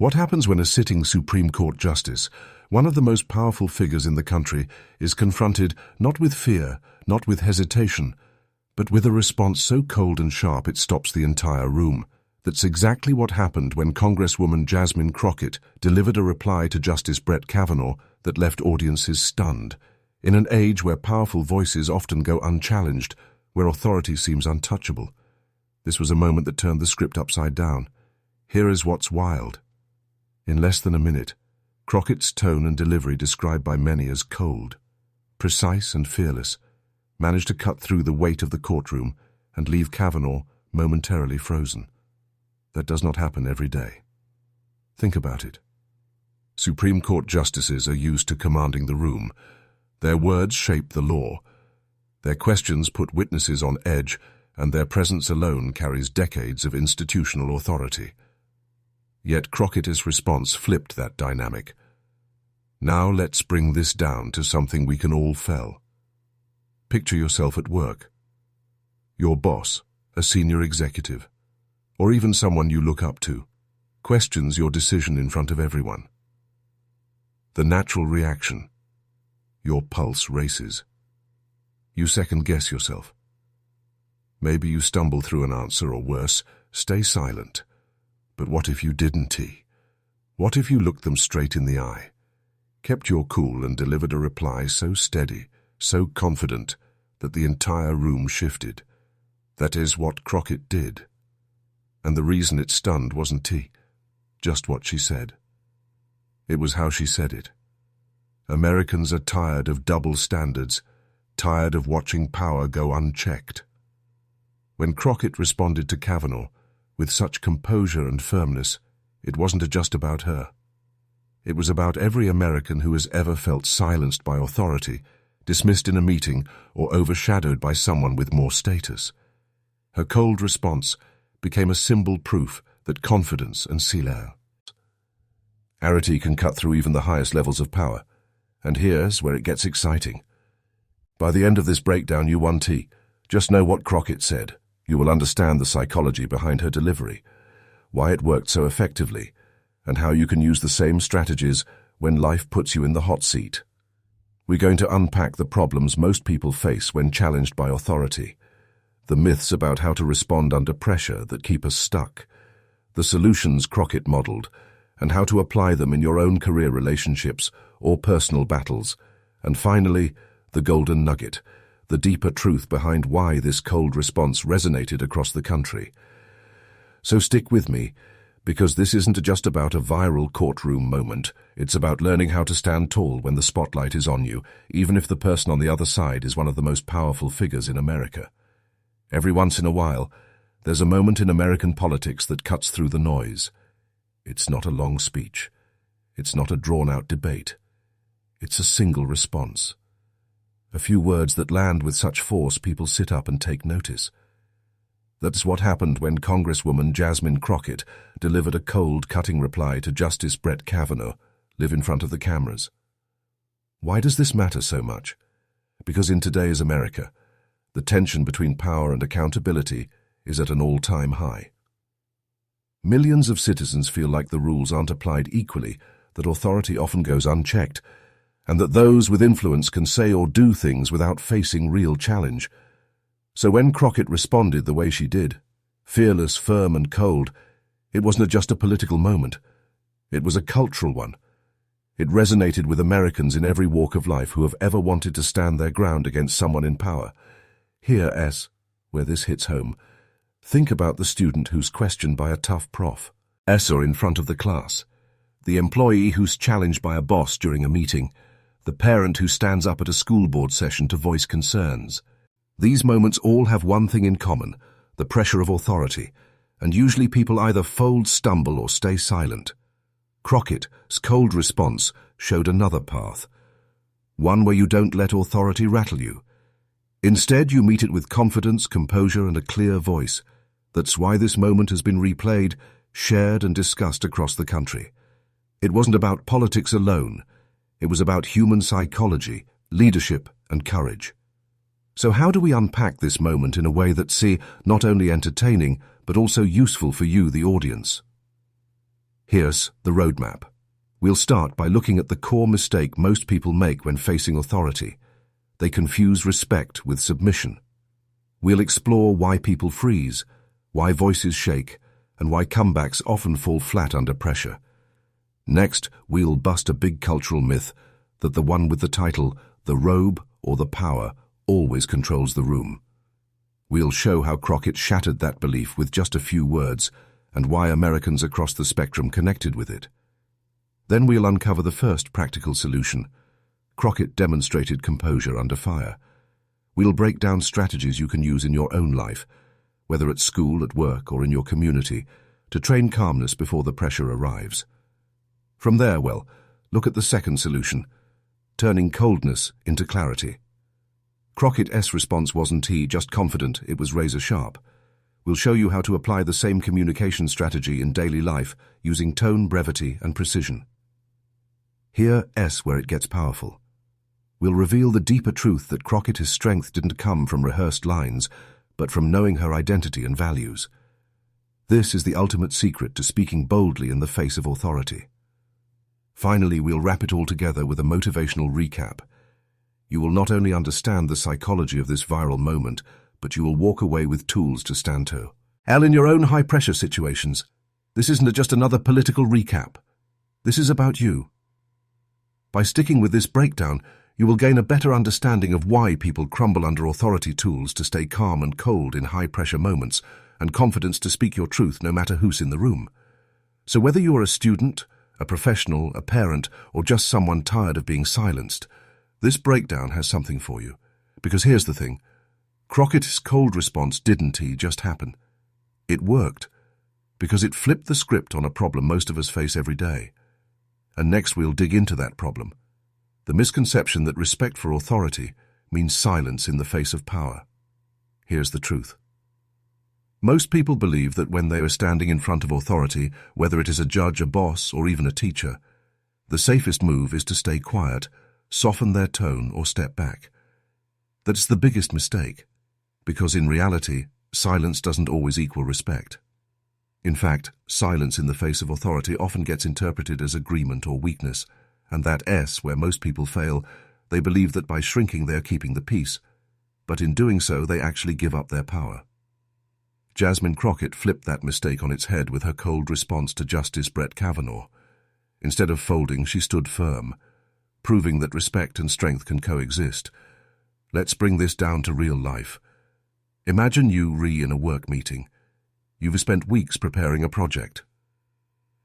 What happens when a sitting Supreme Court justice, one of the most powerful figures in the country, is confronted not with fear, not with hesitation, but with a response so cold and sharp it stops the entire room? That's exactly what happened when Congresswoman Jasmine Crockett delivered a reply to Justice Brett Kavanaugh that left audiences stunned. In an age where powerful voices often go unchallenged, where authority seems untouchable, this was a moment that turned the script upside down. Here is what's wild. In less than a minute, Crockett's tone and delivery, described by many as cold, precise and fearless, managed to cut through the weight of the courtroom and leave Kavanaugh momentarily frozen. That does not happen every day. Think about it. Supreme Court justices are used to commanding the room. Their words shape the law. Their questions put witnesses on edge, and their presence alone carries decades of institutional authority. Yet Crockett's response flipped that dynamic. Now let's bring this down to something we can all feel. Picture yourself at work. Your boss, a senior executive, or even someone you look up to, questions your decision in front of everyone. The natural reaction: your pulse races. You second-guess yourself. Maybe you stumble through an answer, or worse, stay silent. But what if you didn't? What if you looked them straight in the eye, kept your cool, and delivered a reply so steady, so confident, that the entire room shifted? That is what Crockett did. And the reason it stunned wasn't just what she said. It was how she said it. Americans are tired of double standards, tired of watching power go unchecked. When Crockett responded to Kavanaugh with such composure and firmness, it wasn't just about her. It was about every American who has ever felt silenced by authority, dismissed in a meeting, or overshadowed by someone with more status. Her cold response became a symbol proof that confidence and clarity can cut through even the highest levels of power. And here's where it gets exciting. By the end of this breakdown, you won't just know what Crockett said. You will understand the psychology behind her delivery, why it worked so effectively, and how you can use the same strategies when life puts you in the hot seat. We're going to unpack the problems most people face when challenged by authority, the myths about how to respond under pressure that keep us stuck, the solutions Crockett modeled, and how to apply them in your own career relationships or personal battles, and finally, the golden nugget, the deeper truth behind why this cold response resonated across the country. So stick with me, because this isn't just about a viral courtroom moment. It's about learning how to stand tall when the spotlight is on you, even if the person on the other side is one of the most powerful figures in America. Every once in a while, there's a moment in American politics that cuts through the noise. It's not a long speech. It's not a drawn-out debate. It's a single response. A few words that land with such force people sit up and take notice. That's what happened when Congresswoman Jasmine Crockett delivered a cold, cutting reply to Justice Brett Kavanaugh, live in front of the cameras. Why does this matter so much? Because in today's America, the tension between power and accountability is at an all-time high. Millions of citizens feel like the rules aren't applied equally, that authority often goes unchecked, and that those with influence can say or do things without facing real challenge. So when Crockett responded the way she did, fearless, firm, and cold, it wasn't just a political moment. It was a cultural one. It resonated with Americans in every walk of life who have ever wanted to stand their ground against someone in power. Here, where this hits home, think about the student who's questioned by a tough prof. Or in front of the class. The employee who's challenged by a boss during a meeting. The parent who stands up at a school board session to voice concerns. These moments all have one thing in common: the pressure of authority, and usually people either fold, stumble, or stay silent. Crockett's cold response showed another path, one where you don't let authority rattle you. Instead, you meet it with confidence, composure, and a clear voice. That's why this moment has been replayed, shared, and discussed across the country. It wasn't about politics alone. It was about human psychology, leadership, and courage. So how do we unpack this moment in a way that's not only entertaining, but also useful for you, the audience? Here's the roadmap. We'll start by looking at the core mistake most people make when facing authority. They confuse respect with submission. We'll explore why people freeze, why voices shake, and why comebacks often fall flat under pressure. Next, we'll bust a big cultural myth that the one with the title, the robe or the power, always controls the room. We'll show how Crockett shattered that belief with just a few words and why Americans across the spectrum connected with it. Then we'll uncover the first practical solution. Crockett demonstrated composure under fire. We'll break down strategies you can use in your own life, whether at school, at work, or in your community, to train calmness before the pressure arrives. From there, well, look at the second solution, turning coldness into clarity. Crockett's response wasn't just confident, it was razor sharp. We'll show you how to apply the same communication strategy in daily life using tone, brevity, and precision. Here's where it gets powerful. We'll reveal the deeper truth that Crockett's strength didn't come from rehearsed lines, but from knowing her identity and values. This is the ultimate secret to speaking boldly in the face of authority. Finally, we'll wrap it all together with a motivational recap. You will not only understand the psychology of this viral moment, but you will walk away with tools to stand to. In your own high-pressure situations, this isn't just another political recap. This is about you. By sticking with this breakdown, you will gain a better understanding of why people crumble under authority tools to stay calm and cold in high-pressure moments, and confidence to speak your truth no matter who's in the room. So whether you are a student, a professional, a parent, or just someone tired of being silenced, this breakdown has something for you. Because here's the thing. Crockett's cold response didn't just happen. It worked. Because it flipped the script on a problem most of us face every day. And next we'll dig into that problem. The misconception that respect for authority means silence in the face of power. Here's the truth. Most people believe that when they are standing in front of authority, whether it is a judge, a boss, or even a teacher, the safest move is to stay quiet, soften their tone, or step back. That's the biggest mistake, because in reality, silence doesn't always equal respect. In fact, silence in the face of authority often gets interpreted as agreement or weakness, and that where most people fail, they believe that by shrinking they are keeping the peace, but in doing so they actually give up their power. Jasmine Crockett flipped that mistake on its head with her cold response to Justice Kavanaugh. Instead of folding, she stood firm, proving that respect and strength can coexist. Let's bring this down to real life. Imagine you in a work meeting. You've spent weeks preparing a project.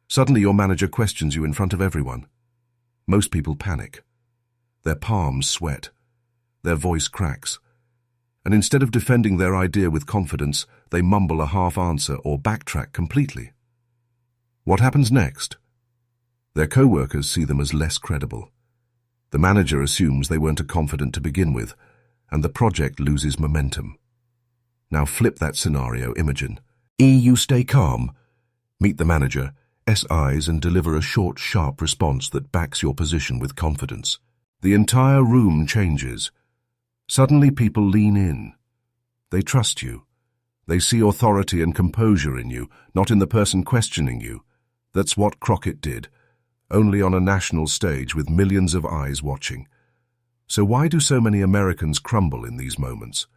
Suddenly your manager questions you in front of everyone. Most people panic. Their palms sweat. Their voice cracks. And instead of defending their idea with confidence, they mumble a half answer or backtrack completely. What happens next? Their co-workers see them as less credible. The manager assumes they weren't confident to begin with, and the project loses momentum. Now flip that scenario, Imogen. You stay calm. Meet the manager, eyes, and deliver a short, sharp response that backs your position with confidence. The entire room changes. Suddenly people lean in. They trust you. They see authority and composure in you, not in the person questioning you. That's what Crockett did, only on a national stage with millions of eyes watching. So why do so many Americans crumble in these moments?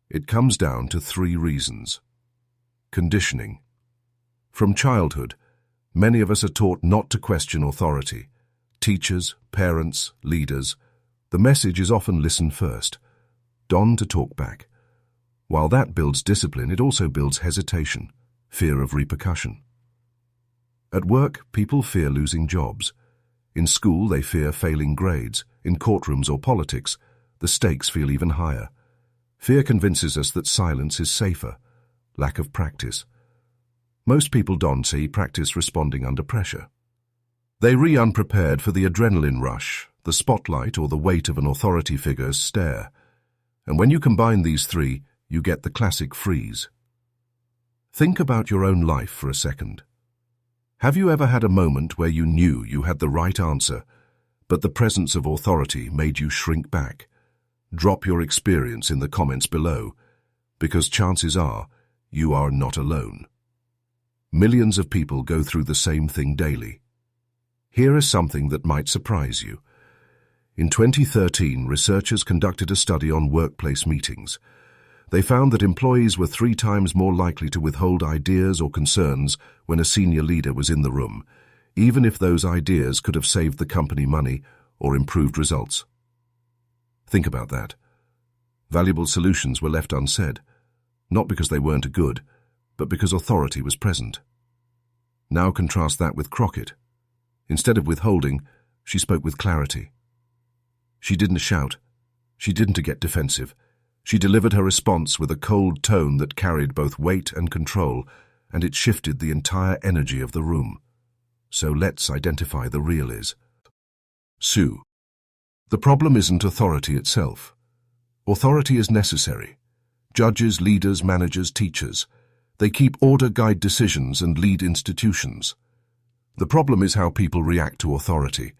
It comes down to 3 reasons. Conditioning. From childhood, many of us are taught not to question authority. Teachers, parents, leaders. The message is often listen first. Don to talk back. While that builds discipline, it also builds hesitation, fear of repercussion. At work, people fear losing jobs. In school, they fear failing grades. In courtrooms or politics, the stakes feel even higher. Fear convinces us that silence is safer. Lack of practice. Most people don't practice responding under pressure. They unprepared for the adrenaline rush, the spotlight, or the weight of an authority figure's stare. And when you combine these 3, you get the classic freeze. Think about your own life for a second. Have you ever had a moment where you knew you had the right answer, but the presence of authority made you shrink back? Drop your experience in the comments below, because chances are you are not alone. Millions of people go through the same thing daily. Here is something that might surprise you. In 2013, researchers conducted a study on workplace meetings. They found that employees were 3 times more likely to withhold ideas or concerns when a senior leader was in the room, even if those ideas could have saved the company money or improved results. Think about that. Valuable solutions were left unsaid, not because they weren't good, but because authority was present. Now contrast that with Crockett. Instead of withholding, she spoke with clarity. She didn't shout. She didn't get defensive. She delivered her response with a cold tone that carried both weight and control, and it shifted the entire energy of the room. So let's identify the real is. Sue. The problem isn't authority itself. Authority is necessary. Judges, leaders, managers, teachers. They keep order, guide decisions, and lead institutions. The problem is how people react to authority.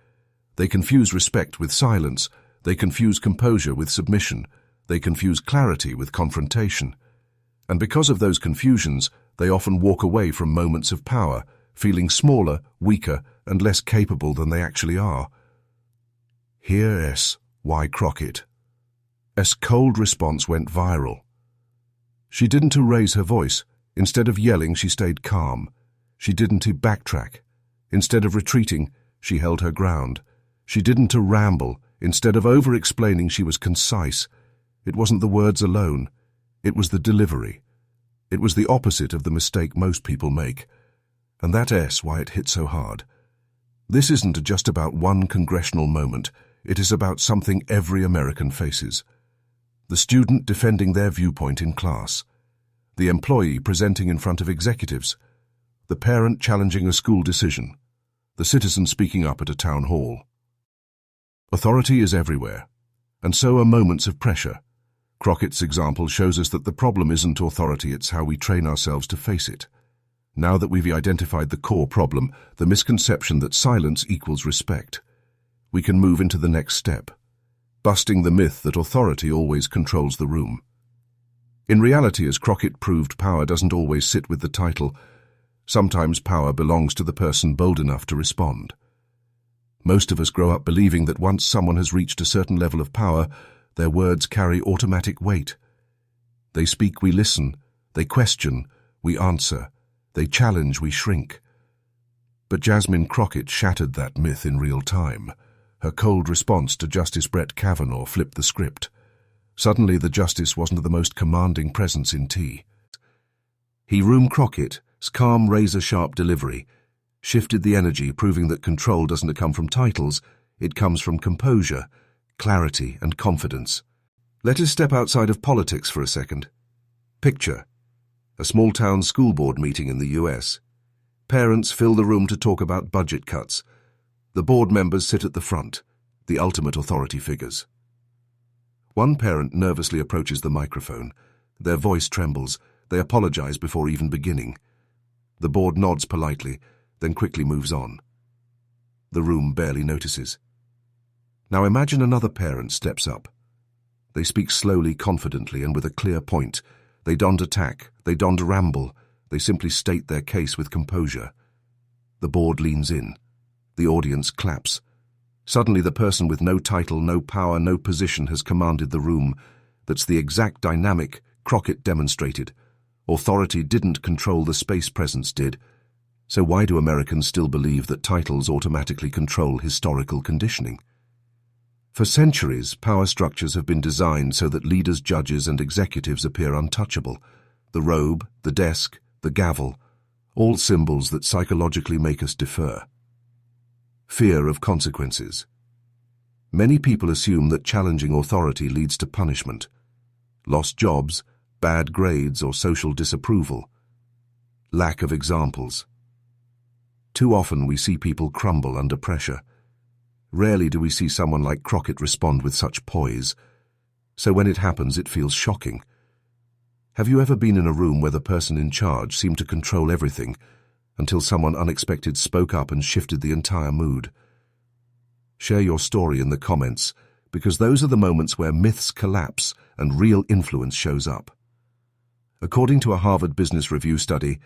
They confuse respect with silence. They confuse composure with submission. They confuse clarity with confrontation. And because of those confusions, they often walk away from moments of power, feeling smaller, weaker, and less capable than they actually are. Here S. Y. Crockett. S. cold response went viral. She didn't raise her voice. Instead of yelling, she stayed calm. She didn't backtrack. Instead of retreating, she held her ground. She didn't ramble. Instead of over-explaining, she was concise. It wasn't the words alone. It was the delivery. It was the opposite of the mistake most people make. And that's why it hit so hard. This isn't just about one congressional moment. It is about something every American faces. The student defending their viewpoint in class. The employee presenting in front of executives. The parent challenging a school decision. The citizen speaking up at a town hall. Authority is everywhere, and so are moments of pressure. Crockett's example shows us that the problem isn't authority, it's how we train ourselves to face it. Now that we've identified the core problem, the misconception that silence equals respect, we can move into the next step, busting the myth that authority always controls the room. In reality, as Crockett proved, power doesn't always sit with the title. Sometimes power belongs to the person bold enough to respond. Most of us grow up believing that once someone has reached a certain level of power, their words carry automatic weight. They speak, we listen. They question, we answer. They challenge, we shrink. But Jasmine Crockett shattered that myth in real time. Her cold response to Justice Brett Kavanaugh flipped the script. Suddenly the justice wasn't the most commanding presence in tea. Crockett's calm, razor-sharp delivery shifted the energy, proving that control doesn't come from titles, it comes from composure, clarity, and confidence. Let us step outside of politics for a second. Picture a small-town school board meeting in the US. Parents fill the room to talk about budget cuts. The board members sit at the front, the ultimate authority figures. One parent nervously approaches the microphone. Their voice trembles. They apologize before even beginning. The board nods politely, then quickly moves on. The room barely notices. Now imagine another parent steps up. They speak slowly, confidently, and with a clear point. They don't attack, they don't ramble, they simply state their case with composure. The board leans in. The audience claps. Suddenly the person with no title, no power, no position has commanded the room. That's the exact dynamic Crockett demonstrated. Authority didn't control the space, presence did. So why do Americans still believe that titles automatically control historical conditioning? For centuries, power structures have been designed so that leaders, judges, and executives appear untouchable. The robe, the desk, the gavel, all symbols that psychologically make us defer. Fear of consequences. Many people assume that challenging authority leads to punishment. Lost jobs, bad grades, or social disapproval. Lack of examples. Too often we see people crumble under pressure. Rarely do we see someone like Crockett respond with such poise. So when it happens, it feels shocking. Have you ever been in a room where the person in charge seemed to control everything until someone unexpected spoke up and shifted the entire mood? Share your story in the comments, because those are the moments where myths collapse and real influence shows up. According to a Harvard Business Review study,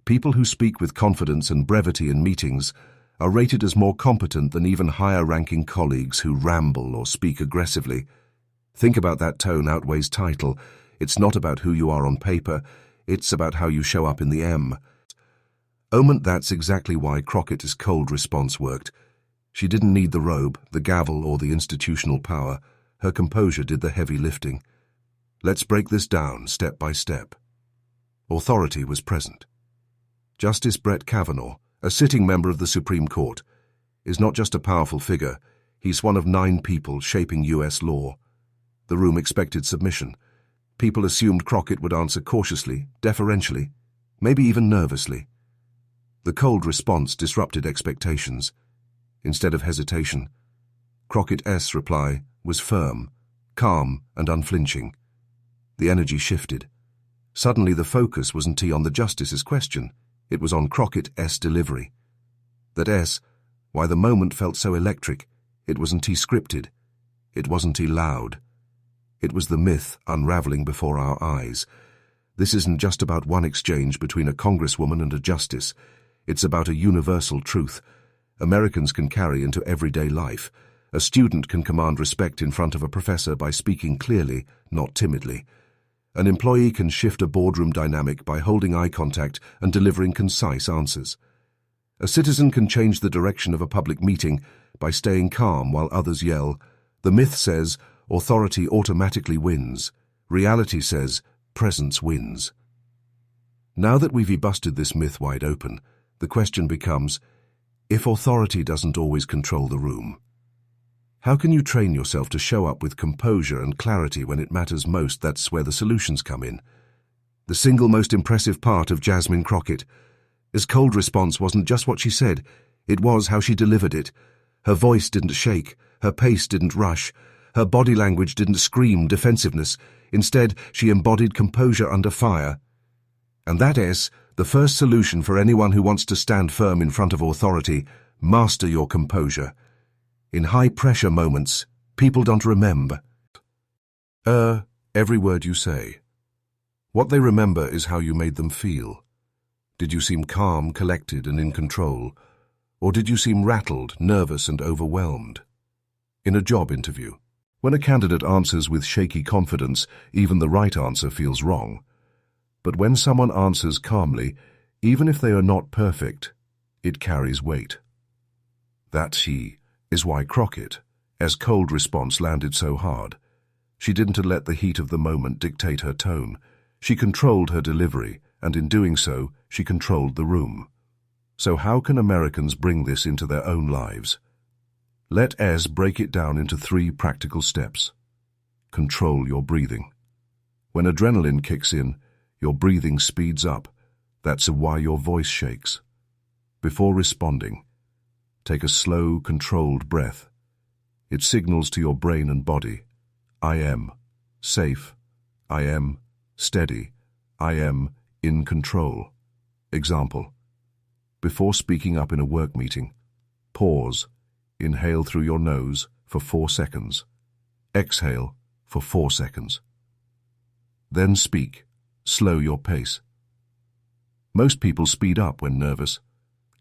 People who speak with confidence and brevity in meetings are rated as more competent than even higher-ranking colleagues who ramble or speak aggressively. Think about that tone outweighs title. It's not about who you are on paper, it's about how you show up in the M. That's exactly why Crockett's cold response worked. She didn't need the robe, the gavel, or the institutional power. Her composure did the heavy lifting. Let's break this down step by step. Authority was present. Justice Brett Kavanaugh, a sitting member of the Supreme Court, is not just a powerful figure, he's one of 9 people shaping U.S. law. The room expected submission. People assumed Crockett would answer cautiously, deferentially, maybe even nervously. The cold response disrupted expectations. Instead of hesitation, Crockett's reply was firm, calm, and unflinching. The energy shifted. Suddenly the focus wasn't on the justice's question, it was on Crockett's delivery. Why the moment felt so electric, it wasn't scripted, it wasn't loud. It was the myth unraveling before our eyes. This isn't just about one exchange between a congresswoman and a justice. It's about a universal truth. Americans can carry into everyday life. A student can command respect in front of a professor by speaking clearly, not timidly. An employee can shift a boardroom dynamic by holding eye contact and delivering concise answers. A citizen can change the direction of a public meeting by staying calm while others yell. The myth says authority automatically wins. Reality says presence wins. Now that we've busted this myth wide open, the question becomes, if authority doesn't always control the room, how can you train yourself to show up with composure and clarity when it matters most? That's where the solutions come in. The single most impressive part of Jasmine Crockett. His cold response wasn't just what she said, it was how she delivered it. Her voice didn't shake, her pace didn't rush, her body language didn't scream defensiveness. Instead, she embodied composure under fire. And that is the first solution for anyone who wants to stand firm in front of authority. Master your composure. In high-pressure moments, people don't remember every word you say. What they remember is how you made them feel. Did you seem calm, collected, and in control? Or did you seem rattled, nervous, and overwhelmed? In a job interview, when a candidate answers with shaky confidence, even the right answer feels wrong. But when someone answers calmly, even if they are not perfect, it carries weight. That is why Crockett's cold response landed so hard. She didn't let the heat of the moment dictate her tone. She controlled her delivery, and in doing so, she controlled the room. So how can Americans bring this into their own lives? Let us break it down into 3 practical steps. Control your breathing. When adrenaline kicks in, your breathing speeds up. That's why your voice shakes. Before responding, take a slow, controlled breath. It signals to your brain and body, I am safe, I am steady, I am in control. Example, before speaking up in a work meeting, pause, inhale through your nose for 4 seconds, exhale for 4 seconds. Then speak, slow your pace. Most people speed up when nervous.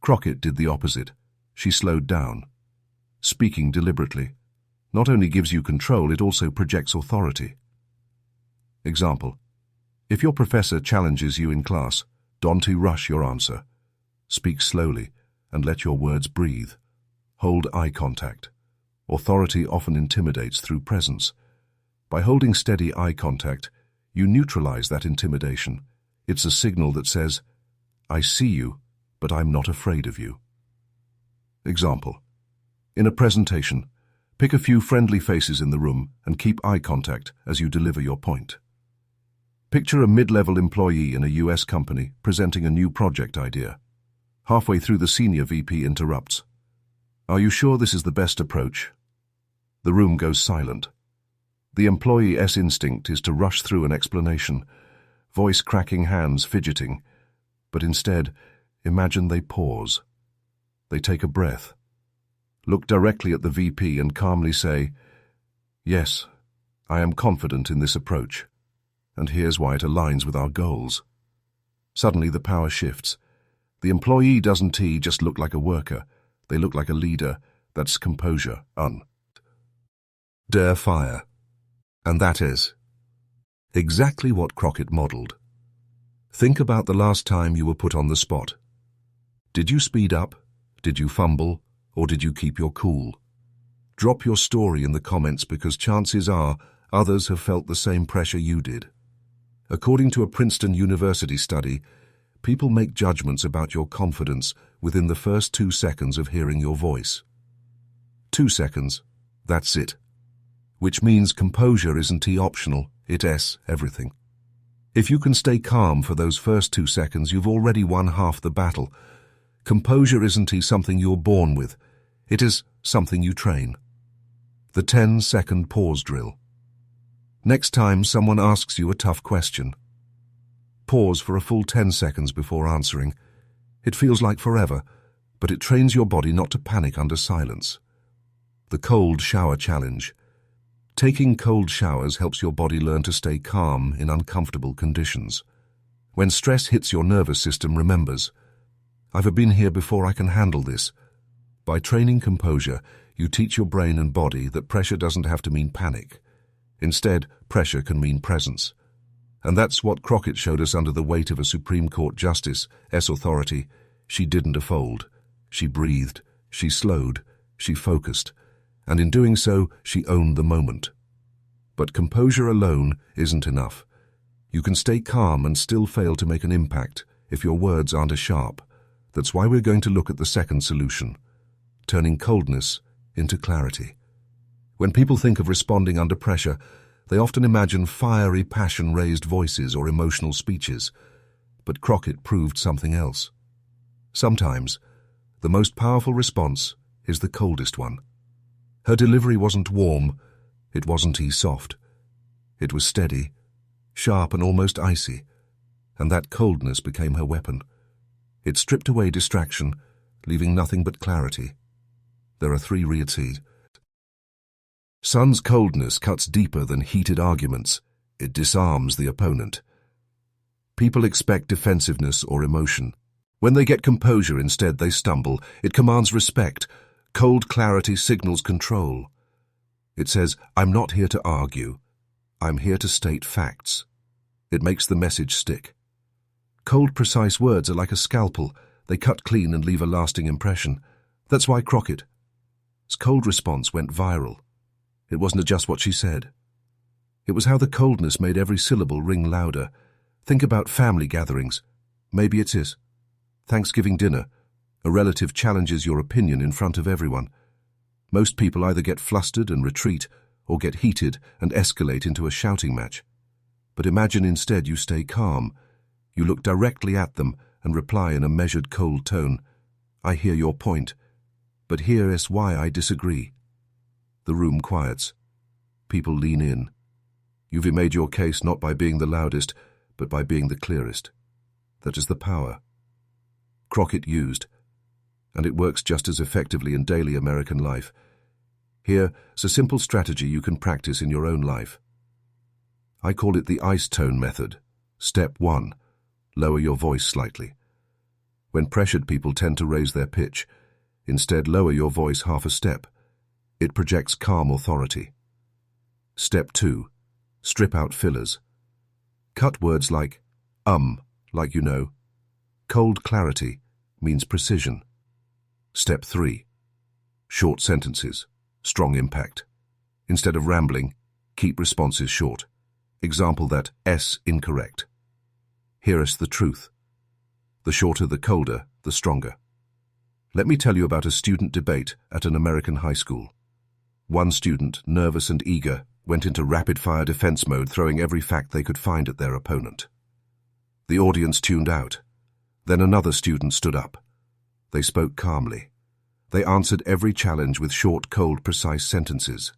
Crockett did the opposite. She slowed down. Speaking deliberately not only gives you control, it also projects authority. Example, if your professor challenges you in class, don't rush your answer. Speak slowly and let your words breathe. Hold eye contact. Authority often intimidates through presence. By holding steady eye contact, you neutralize that intimidation. It's a signal that says, I see you, but I'm not afraid of you. Example, in a presentation, pick a few friendly faces in the room and keep eye contact as you deliver your point. Picture a mid-level employee in a US company presenting a new project idea. Halfway through, the senior VP interrupts. Are you sure this is the best approach? The room goes silent. The employee's instinct is to rush through an explanation, voice cracking, hands fidgeting. But instead, imagine they pause. They take a breath, look directly at the VP and calmly say, yes, I am confident in this approach, and here's why it aligns with our goals. Suddenly the power shifts. The employee doesn't just look like a worker. They look like a leader. That's composure. Dare fire. And that is exactly what Crockett modeled. Think about the last time you were put on the spot. Did you speed up? Did you fumble? Or did you keep your cool? Drop your story in the comments because chances are others have felt the same pressure you did. According to a Princeton University study, people make judgments about your confidence within the first 2 seconds of hearing your voice. 2 seconds, that's it. Which means composure isn't optional, it's everything. If you can stay calm for those first 2 seconds, you've already won half the battle. Composure isn't something you're born with, it is something you train. The 10-second pause drill. Next time someone asks you a tough question, pause for a full 10 seconds before answering. It feels like forever, but it trains your body not to panic under silence. The cold shower challenge. Taking cold showers helps your body learn to stay calm in uncomfortable conditions. When stress hits, your nervous system remembers, I've been here before, I can handle this. By training composure, you teach your brain and body that pressure doesn't have to mean panic. Instead, pressure can mean presence. And that's what Crockett showed us under the weight of a Supreme Court Justice's authority. She didn't fold. She breathed, she slowed, she focused, and in doing so, she owned the moment. But composure alone isn't enough. You can stay calm and still fail to make an impact if your words aren't as sharp. That's why we're going to look at the second solution, turning coldness into clarity. When people think of responding under pressure, they often imagine fiery, passion-raised voices or emotional speeches. But Crockett proved something else. Sometimes, the most powerful response is the coldest one. Her delivery wasn't warm, it wasn't soft. It was steady, sharp and almost icy, and that coldness became her weapon. It stripped away distraction, leaving nothing but clarity. There are 3 reasons. STUNS coldness cuts deeper than heated arguments. It disarms the opponent. People expect defensiveness or emotion. When they get composure instead, they stumble. It commands respect. Cold clarity signals control. It says, I'm not here to argue. I'm here to state facts. It makes the message stick. Cold, precise words are like a scalpel. They cut clean and leave a lasting impression. That's why Crockett's cold response went viral. It wasn't just what she said. It was how the coldness made every syllable ring louder. Think about family gatherings. Maybe it's Thanksgiving dinner. A relative challenges your opinion in front of everyone. Most people either get flustered and retreat, or get heated and escalate into a shouting match. But imagine instead you stay calm. You look directly at them and reply in a measured, cold tone. I hear your point, but here is why I disagree. The room quiets. People lean in. You've made your case not by being the loudest, but by being the clearest. That is the power Crockett used, and it works just as effectively in daily American life. Here's a simple strategy you can practice in your own life. I call it the ice tone method. Step 1. Lower your voice slightly. When pressured, people tend to raise their pitch. Instead, lower your voice half a step. It projects calm authority. Step 2. Strip out fillers. Cut words like like you know. Cold clarity means precision. Step 3. Short sentences. Strong impact. Instead of rambling, keep responses short. Example that incorrect. Hear us the truth. The shorter, the colder, the stronger. Let me tell you about a student debate at an American high school. One student, nervous and eager, went into rapid-fire defense mode, throwing every fact they could find at their opponent. The audience tuned out. Then another student stood up. They spoke calmly. They answered every challenge with short, cold, precise sentences.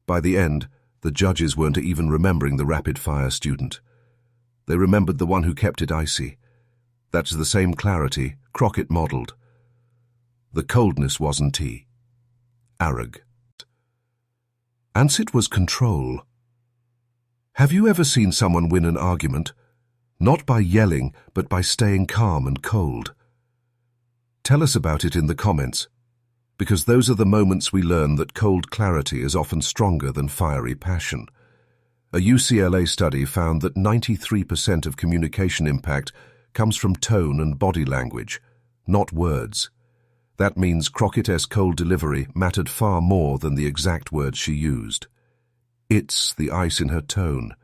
By the end, the judges weren't even remembering the rapid-fire student. They remembered the one who kept it icy. That's the same clarity Crockett modeled. The coldness wasn't arrogant. It was control. Have you ever seen someone win an argument? Not by yelling, but by staying calm and cold. Tell us about it in the comments, because those are the moments we learn that cold clarity is often stronger than fiery passion. A UCLA study found that 93% of communication impact comes from tone and body language, not words. That means Crockett's cold delivery mattered far more than the exact words she used. It's the ice in her tone,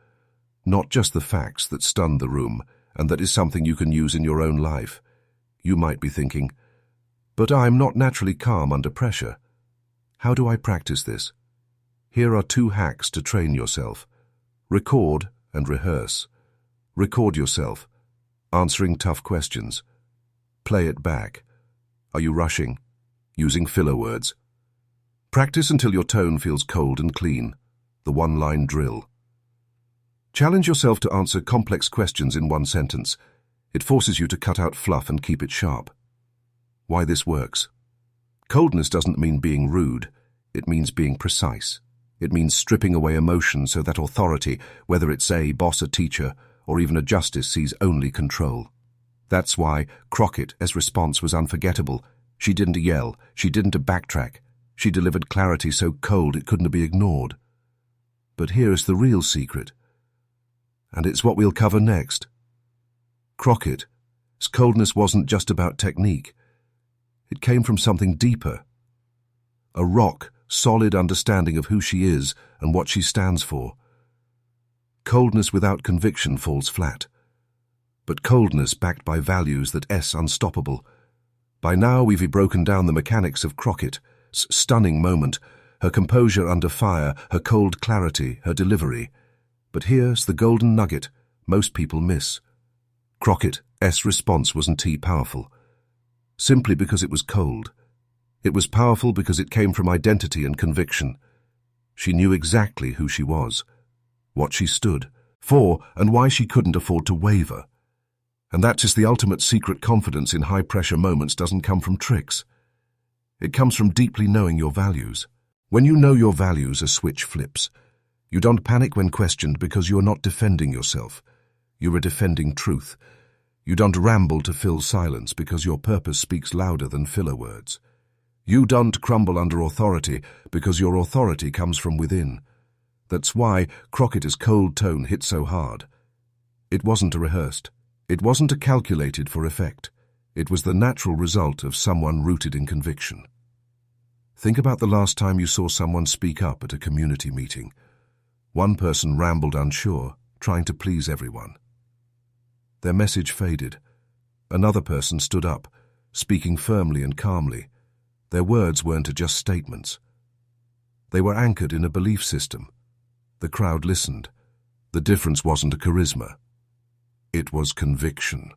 not just the facts that stunned the room, and that is something you can use in your own life. You might be thinking, but I'm not naturally calm under pressure. How do I practice this? Here are 2 hacks to train yourself. Record and rehearse. Record yourself, answering tough questions. Play it back. Are you rushing? Using filler words. Practice until your tone feels cold and clean, the one-line drill. Challenge yourself to answer complex questions in 1 sentence. It forces you to cut out fluff and keep it sharp. Why this works? Coldness doesn't mean being rude. It means being precise. It means stripping away emotion so that authority, whether it's a boss, a teacher, or even a justice, sees only control. That's why Crockett's response was unforgettable. She didn't yell. She didn't backtrack. She delivered clarity so cold it couldn't be ignored. But here's the real secret. And it's what we'll cover next. Crockett's coldness wasn't just about technique. It came from something deeper. A rock, solid understanding of who she is and what she stands for. Coldness without conviction falls flat. But coldness backed by values that's unstoppable. By now we've broken down the mechanics of Crockett's stunning moment, her composure under fire, her cold clarity, her delivery. But here's the golden nugget most people miss. Crockett's response wasn't powerful, simply because it was cold. It was powerful because it came from identity and conviction. She knew exactly who she was, what she stood for, and why she couldn't afford to waver. And that's just the ultimate secret. Confidence in high-pressure moments doesn't come from tricks. It comes from deeply knowing your values. When you know your values, a switch flips. You don't panic when questioned because you're not defending yourself. You are defending truth. You don't ramble to fill silence because your purpose speaks louder than filler words. You don't crumble under authority because your authority comes from within. That's why Crockett's cold tone hit so hard. It wasn't rehearsed. It wasn't calculated for effect. It was the natural result of someone rooted in conviction. Think about the last time you saw someone speak up at a community meeting. One person rambled unsure, trying to please everyone. Their message faded. Another person stood up, speaking firmly and calmly. Their words weren't just statements. They were anchored in a belief system. The crowd listened. The difference wasn't a charisma. It was conviction.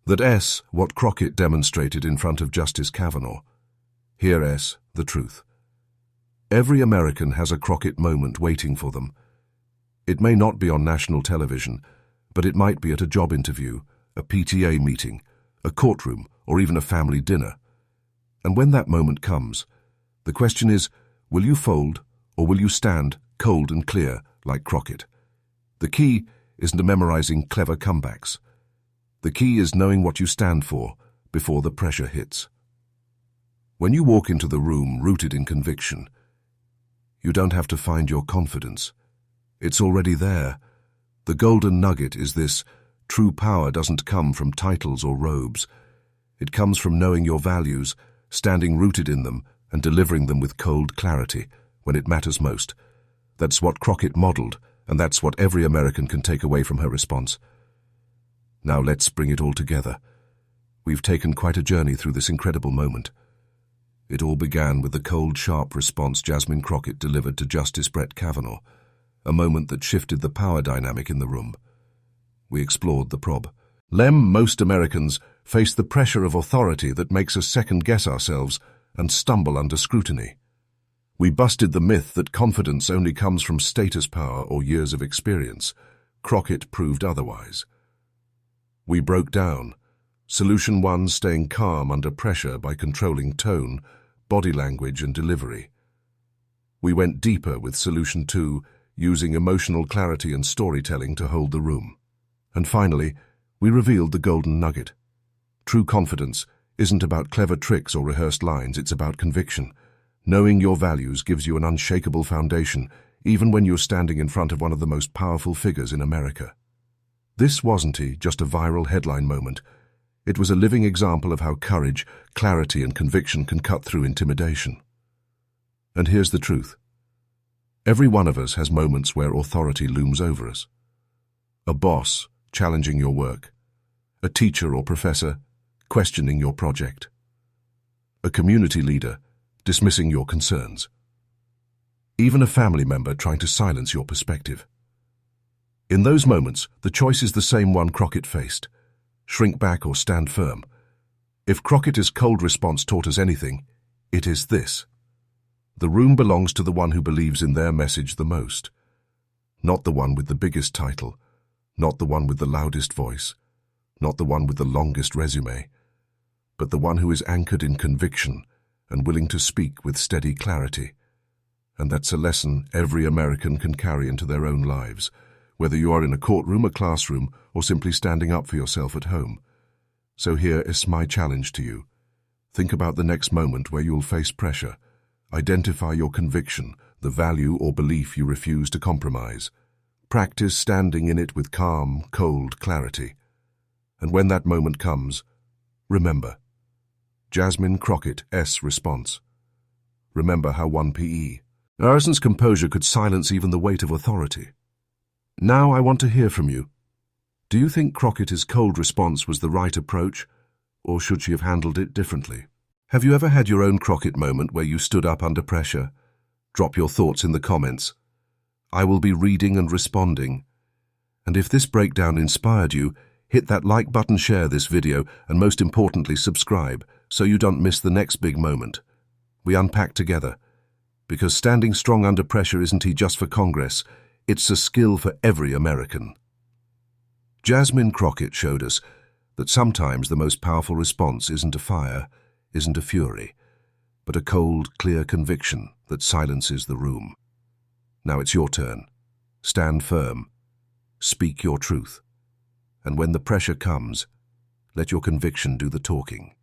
That's what Crockett demonstrated in front of Justice Kavanaugh. Here's the truth. Every American has a Crockett moment waiting for them. It may not be on national television, but it might be at a job interview, a PTA meeting, a courtroom, or even a family dinner. And when that moment comes, the question is, will you fold or will you stand cold and clear like Crockett? The key isn't memorizing clever comebacks. The key is knowing what you stand for before the pressure hits. When you walk into the room rooted in conviction, you don't have to find your confidence. It's already there. The golden nugget is this: true power doesn't come from titles or robes. It comes from knowing your values, standing rooted in them, and delivering them with cold clarity when it matters most. That's what Crockett modeled, and that's what every American can take away from her response. Now let's bring it all together. We've taken quite a journey through this incredible moment. It all began with the cold, sharp response Jasmine Crockett delivered to Justice Brett Kavanaugh, a moment that shifted the power dynamic in the room. We explored the prob. Most Americans face the pressure of authority that makes us second-guess ourselves and stumble under scrutiny. We busted the myth that confidence only comes from status power or years of experience. Crockett proved otherwise. We broke down. Solution 1, staying calm under pressure by controlling tone, body language, and delivery. We went deeper with Solution 2, using emotional clarity and storytelling to hold the room. And finally, we revealed the golden nugget. True confidence isn't about clever tricks or rehearsed lines, it's about conviction. Knowing your values gives you an unshakable foundation, even when you're standing in front of one of the most powerful figures in America. This wasn't just a viral headline moment. It was a living example of how courage, clarity, and conviction can cut through intimidation. And here's the truth. Every one of us has moments where authority looms over us. A boss challenging your work. A teacher or professor questioning your project. A community leader dismissing your concerns. Even a family member trying to silence your perspective. In those moments, the choice is the same one Crockett faced. Shrink back or stand firm. If Crockett's cold response taught us anything, it is this. The room belongs to the one who believes in their message the most. Not the one with the biggest title, not the one with the loudest voice, not the one with the longest resume, but the one who is anchored in conviction and willing to speak with steady clarity. And that's a lesson every American can carry into their own lives, whether you are in a courtroom, a classroom, or simply standing up for yourself at home. So here is my challenge to you. Think about the next moment where you'll face pressure. Identify your conviction, the value or belief you refuse to compromise. Practice standing in it with calm, cold clarity. And when that moment comes, remember. Jasmine Crockett's response. Remember how 1 PE. Arson's composure could silence even the weight of authority. Now I want to hear from you. Do you think Crockett's cold response was the right approach, or should she have handled it differently? Have you ever had your own Crockett moment where you stood up under pressure? Drop your thoughts in the comments. I will be reading and responding. And if this breakdown inspired you, hit that like button, share this video, and most importantly, subscribe so you don't miss the next big moment. We unpack together. Because standing strong under pressure isn't just for Congress, it's a skill for every American. Jasmine Crockett showed us that sometimes the most powerful response isn't a fire, isn't a fury, but a cold, clear conviction that silences the room. Now it's your turn. Stand firm. Speak your truth. And when the pressure comes, let your conviction do the talking.